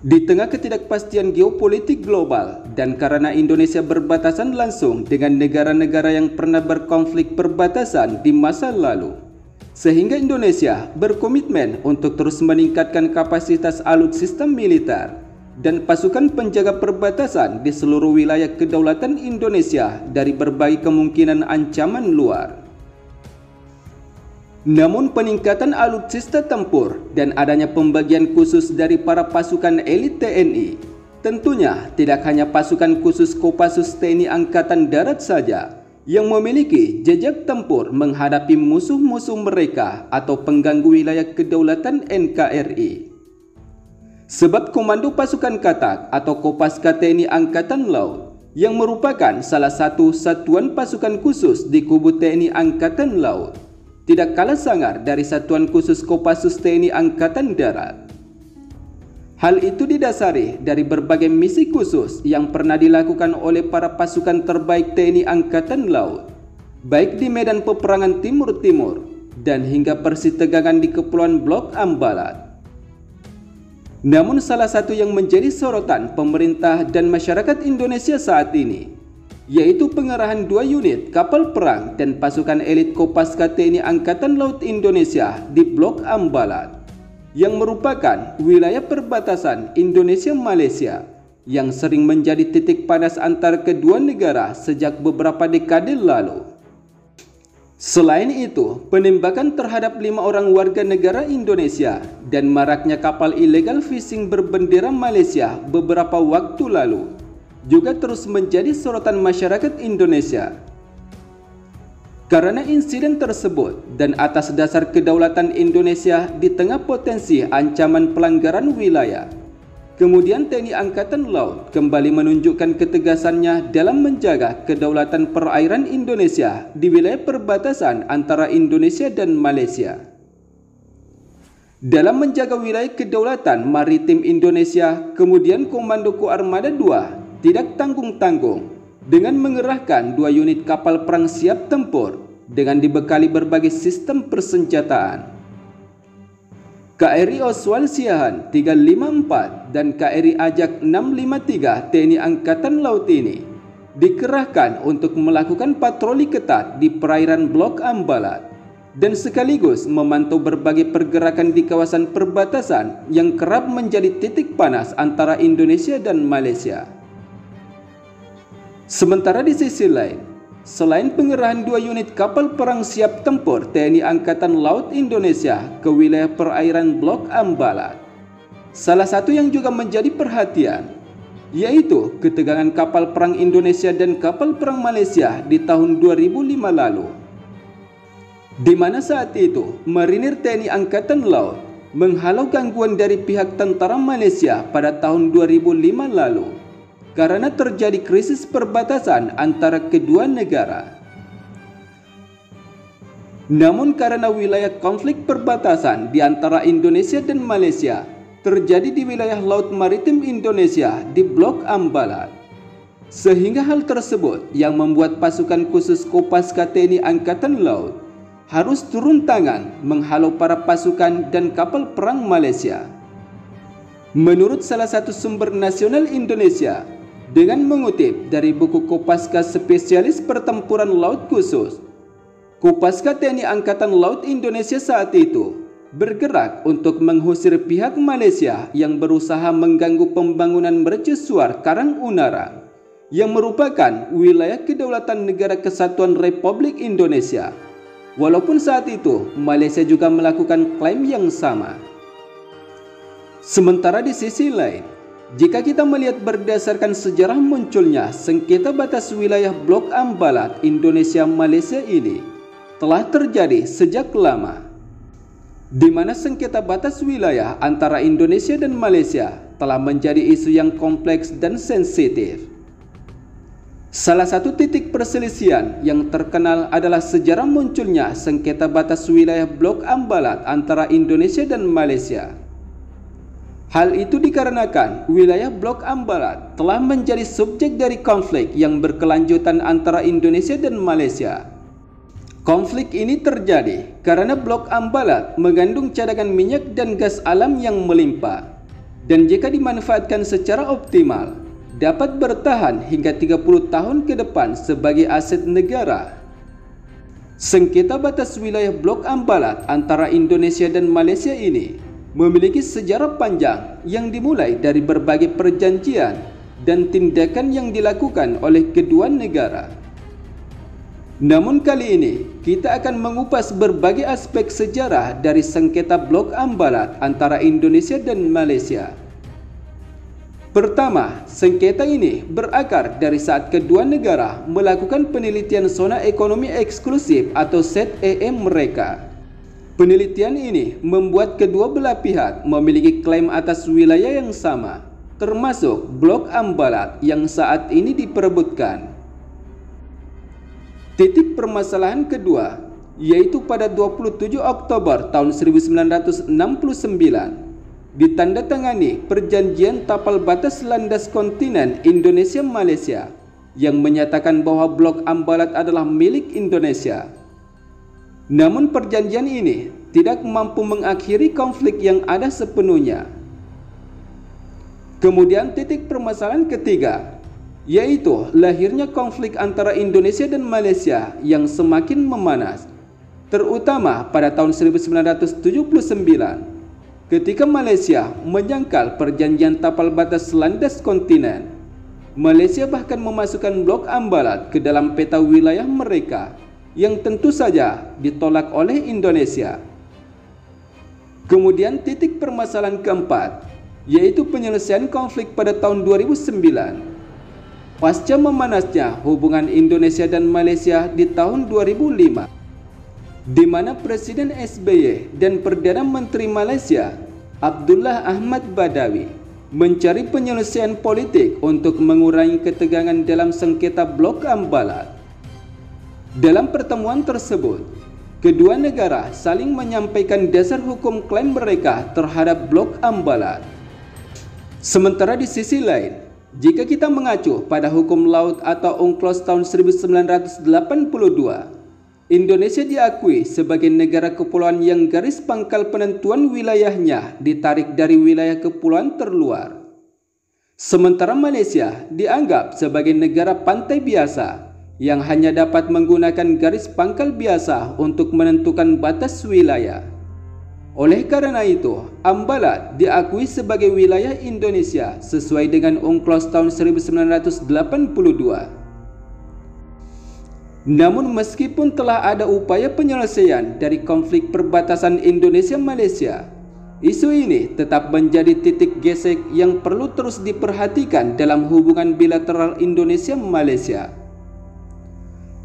Di tengah ketidakpastian geopolitik global dan karena Indonesia berbatasan langsung dengan negara-negara yang pernah berkonflik perbatasan di masa lalu, sehingga Indonesia berkomitmen untuk terus meningkatkan kapasitas alutsista militer dan pasukan penjaga perbatasan di seluruh wilayah kedaulatan Indonesia dari berbagai kemungkinan ancaman luar. Namun peningkatan alutsista tempur dan adanya pembagian khusus dari para pasukan elit TNI, tentunya tidak hanya pasukan khusus Kopassus TNI Angkatan Darat saja yang memiliki jejak tempur menghadapi musuh-musuh mereka atau pengganggu wilayah kedaulatan NKRI. Sebab Komando Pasukan Katak atau Kopaska TNI Angkatan Laut yang merupakan salah satu satuan pasukan khusus di kubu TNI Angkatan Laut tidak kalah sangar dari satuan khusus Kopassus TNI Angkatan Darat. Hal itu didasari dari berbagai misi khusus yang pernah dilakukan oleh para pasukan terbaik TNI Angkatan Laut, baik di medan peperangan Timur-Timur dan hingga persitegangan di Kepulauan Blok Ambalat. Namun salah satu yang menjadi sorotan pemerintah dan masyarakat Indonesia saat ini, yaitu pengerahan 2 unit kapal perang dan pasukan elit Kopaska TNI Angkatan Laut Indonesia di Blok Ambalat, yang merupakan wilayah perbatasan Indonesia-Malaysia yang sering menjadi titik panas antar kedua negara sejak beberapa dekade lalu. Selain itu, penembakan terhadap 5 orang warga negara Indonesia dan maraknya kapal ilegal fishing berbendera Malaysia beberapa waktu lalu juga terus menjadi sorotan masyarakat Indonesia. Karena insiden tersebut dan atas dasar kedaulatan Indonesia di tengah potensi ancaman pelanggaran wilayah, kemudian TNI Angkatan Laut kembali menunjukkan ketegasannya dalam menjaga kedaulatan perairan Indonesia di wilayah perbatasan antara Indonesia dan Malaysia. Dalam menjaga wilayah kedaulatan maritim Indonesia, kemudian Komando Koarmada II tidak tanggung-tanggung dengan mengerahkan 2 unit kapal perang siap tempur dengan dibekali berbagai sistem persenjataan. KRI Oswal Siahaan 354 dan KRI Ajak 653 TNI Angkatan Laut ini dikerahkan untuk melakukan patroli ketat di perairan Blok Ambalat dan sekaligus memantau berbagai pergerakan di kawasan perbatasan yang kerap menjadi titik panas antara Indonesia dan Malaysia. Sementara di sisi lain, selain pengerahan 2 unit kapal perang siap tempur TNI Angkatan Laut Indonesia ke wilayah perairan Blok Ambalat, salah satu yang juga menjadi perhatian yaitu ketegangan kapal perang Indonesia dan kapal perang Malaysia di tahun 2005 lalu, di mana saat itu marinir TNI Angkatan Laut menghalau gangguan dari pihak tentara Malaysia pada tahun 2005 lalu karena terjadi krisis perbatasan antara kedua negara. Namun karena wilayah konflik perbatasan di antara Indonesia dan Malaysia terjadi di wilayah Laut Maritim Indonesia di Blok Ambalat, sehingga hal tersebut yang membuat pasukan khusus Kopaska TNI Angkatan Laut harus turun tangan menghalau para pasukan dan kapal perang Malaysia. Menurut salah satu sumber nasional Indonesia, dengan mengutip dari buku Kopaska Spesialis Pertempuran Laut Khusus, Kopaska TNI Angkatan Laut Indonesia saat itu bergerak untuk mengusir pihak Malaysia yang berusaha mengganggu pembangunan mercusuar Karang Unara yang merupakan wilayah kedaulatan Negara Kesatuan Republik Indonesia. Walaupun saat itu Malaysia juga melakukan klaim yang sama. Sementara di sisi lain, jika kita melihat berdasarkan sejarah munculnya sengketa batas wilayah Blok Ambalat Indonesia-Malaysia ini telah terjadi sejak lama, di mana sengketa batas wilayah antara Indonesia dan Malaysia telah menjadi isu yang kompleks dan sensitif. Salah satu titik perselisihan yang terkenal adalah sejarah munculnya sengketa batas wilayah Blok Ambalat antara Indonesia dan Malaysia. Hal itu dikarenakan wilayah Blok Ambalat telah menjadi subjek dari konflik yang berkelanjutan antara Indonesia dan Malaysia. Konflik ini terjadi karena Blok Ambalat mengandung cadangan minyak dan gas alam yang melimpah, dan jika dimanfaatkan secara optimal, dapat bertahan hingga 30 tahun ke depan sebagai aset negara. Sengketa batas wilayah Blok Ambalat antara Indonesia dan Malaysia ini memiliki sejarah panjang yang dimulai dari berbagai perjanjian dan tindakan yang dilakukan oleh kedua negara. Namun kali ini, kita akan mengupas berbagai aspek sejarah dari sengketa Blok Ambalat antara Indonesia dan Malaysia. Pertama, sengketa ini berakar dari saat kedua negara melakukan penelitian zona ekonomi eksklusif atau ZEE mereka. Penelitian ini membuat kedua belah pihak memiliki klaim atas wilayah yang sama, termasuk Blok Ambalat yang saat ini diperebutkan. Titik permasalahan kedua, yaitu pada 27 Oktober tahun 1969, ditandatangani Perjanjian Tapal Batas Landas Kontinen Indonesia-Malaysia yang menyatakan bahwa Blok Ambalat adalah milik Indonesia. Namun perjanjian ini tidak mampu mengakhiri konflik yang ada sepenuhnya. Kemudian titik permasalahan ketiga, yaitu lahirnya konflik antara Indonesia dan Malaysia yang semakin memanas, terutama pada tahun 1979. Ketika Malaysia menyangkal perjanjian tapal batas landas kontinen, Malaysia bahkan memasukkan Blok Ambalat ke dalam peta wilayah mereka yang tentu saja ditolak oleh Indonesia. Kemudian titik permasalahan keempat, yaitu penyelesaian konflik pada tahun 2009. Pasca memanasnya hubungan Indonesia dan Malaysia di tahun 2005, di mana Presiden SBY dan Perdana Menteri Malaysia Abdullah Ahmad Badawi mencari penyelesaian politik untuk mengurangi ketegangan dalam sengketa Blok Ambalat. Dalam pertemuan tersebut, kedua negara saling menyampaikan dasar hukum klaim mereka terhadap Blok Ambalat. Sementara di sisi lain, jika kita mengacu pada hukum laut atau UNCLOS tahun 1982, Indonesia diakui sebagai negara kepulauan yang garis pangkal penentuan wilayahnya ditarik dari wilayah kepulauan terluar. Sementara Malaysia dianggap sebagai negara pantai biasa yang hanya dapat menggunakan garis pangkal biasa untuk menentukan batas wilayah. Oleh karena itu, Ambalat diakui sebagai wilayah Indonesia sesuai dengan UNCLOS tahun 1982. Namun meskipun telah ada upaya penyelesaian dari konflik perbatasan Indonesia-Malaysia, isu ini tetap menjadi titik gesek yang perlu terus diperhatikan dalam hubungan bilateral Indonesia-Malaysia.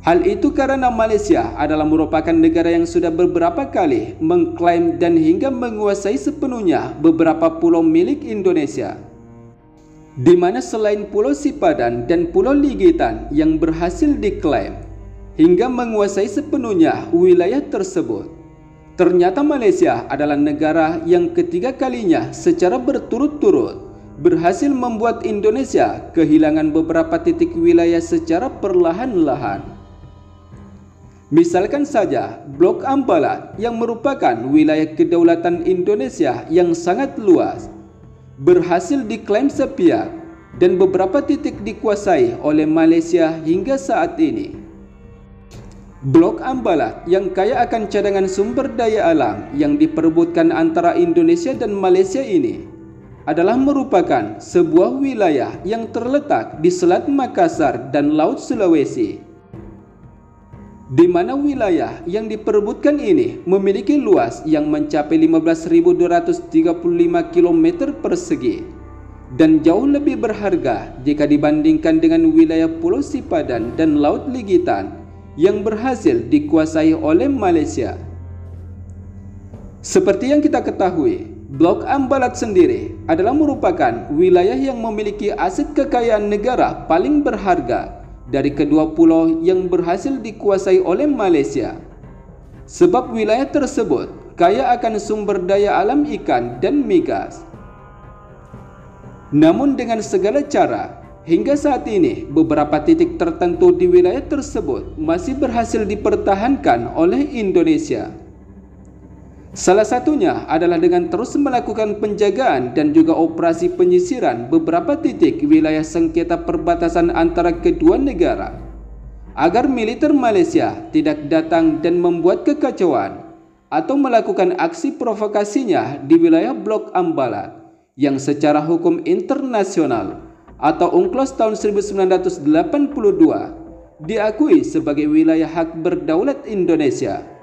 Hal itu karena Malaysia adalah merupakan negara yang sudah beberapa kali mengklaim dan hingga menguasai sepenuhnya beberapa pulau milik Indonesia, di mana selain Pulau Sipadan dan Pulau Ligitan yang berhasil diklaim hingga menguasai sepenuhnya wilayah tersebut, ternyata Malaysia adalah negara yang ketiga kalinya secara berturut-turut berhasil membuat Indonesia kehilangan beberapa titik wilayah secara perlahan-lahan. Misalkan saja Blok Ambalat yang merupakan wilayah kedaulatan Indonesia yang sangat luas berhasil diklaim sepihak dan beberapa titik dikuasai oleh Malaysia hingga saat ini. Blok Ambalat yang kaya akan cadangan sumber daya alam yang diperebutkan antara Indonesia dan Malaysia ini adalah merupakan sebuah wilayah yang terletak di Selat Makassar dan Laut Sulawesi, di mana wilayah yang diperebutkan ini memiliki luas yang mencapai 15.235 km persegi dan jauh lebih berharga jika dibandingkan dengan wilayah Pulau Sipadan dan Laut Ligitan yang berhasil dikuasai oleh Malaysia. Seperti yang kita ketahui, Blok Ambalat sendiri adalah merupakan wilayah yang memiliki aset kekayaan negara paling berharga dari kedua pulau yang berhasil dikuasai oleh Malaysia. Sebab wilayah tersebut kaya akan sumber daya alam ikan dan migas. Namun dengan segala cara, hingga saat ini, beberapa titik tertentu di wilayah tersebut masih berhasil dipertahankan oleh Indonesia. Salah satunya adalah dengan terus melakukan penjagaan dan juga operasi penyisiran beberapa titik wilayah sengketa perbatasan antara kedua negara, agar militer Malaysia tidak datang dan membuat kekacauan atau melakukan aksi provokasinya di wilayah Blok Ambalat yang secara hukum internasional atau UNCLOS tahun 1982 diakui sebagai wilayah hak berdaulat Indonesia.